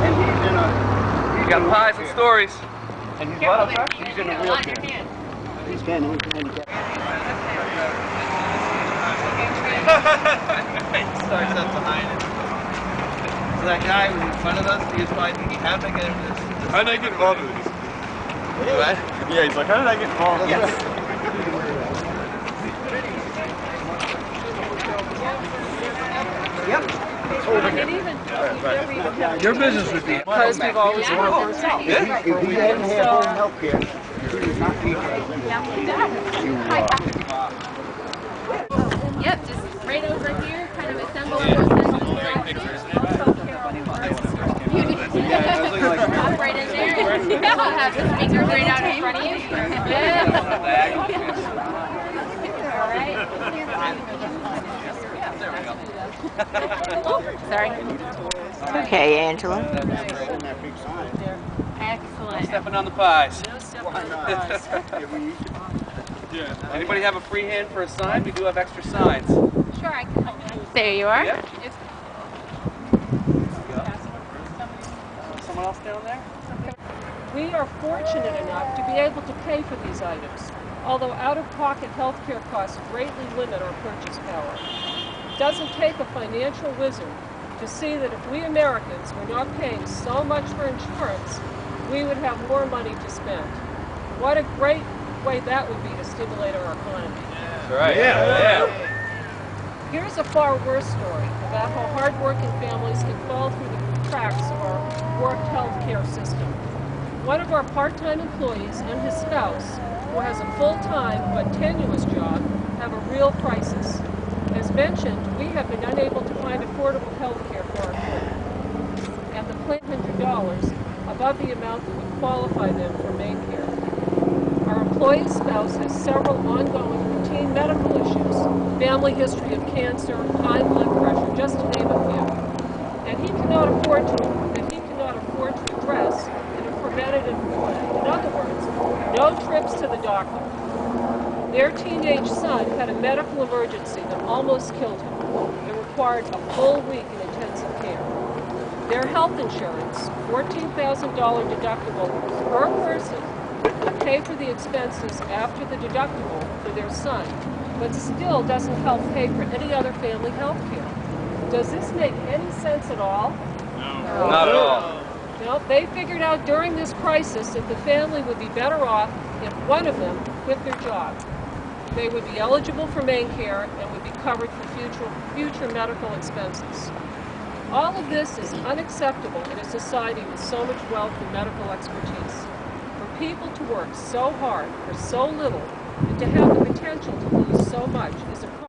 And he's in a... You got pies and stories. And he's what? He's in a wheelchair. He's handicapped. He starts up behind it. So that guy was in front of us, he was probably thinking, how did I get into this? How did I get involved with this? What? Yeah, he's like, how did I get involved? Yes. Yep. Your business would be because we've always worked for ourselves. If he hadn't had home health care, he would not be here. Yep, just right over here, kind of assemble those Hop right in there. Yeah, have the speakers right out in front of you. Yeah. All right. Sorry. Okay, Angela. Excellent. Stepping on the pies. Why not? Anybody have a free hand for a sign? We do have extra signs. Sure, I can help you. There you are. Yep. Someone else down there? We are fortunate enough to be able to pay for these items, although out-of-pocket health care costs greatly limit our purchase power. It doesn't take a financial wizard to see that if we Americans were not paying so much for insurance, we would have more money to spend. What a great way that would be to stimulate our economy. That's right. Yeah. Here's a far worse story about how hard-working families can fall through the cracks of our warped health care system. One of our part-time employees and his spouse, who has a full-time but tenuous job, have a real crisis. As mentioned, we have been unable to find affordable health care for our children, and the plan $100 above the amount that would qualify them for Maine care. Our employee's spouse has several ongoing routine medical issues, family history of cancer, high blood pressure, just to name a few, and he cannot afford to address in a preventative way. In other words, no trips to the doctor. Their teenage son had a medical emergency that almost killed him and required a full week in intensive care. Their health insurance, $14,000 deductible per person, would pay for the expenses after the deductible for their son, but still doesn't help pay for any other family health care. Does this make any sense at all? No. Not at all. No, they figured out during this crisis that the family would be better off if one of them quit their job. They would be eligible for Maine care and would be covered for future medical expenses. All of this is unacceptable in a society with so much wealth and medical expertise. For people to work so hard for so little and to have the potential to lose so much is a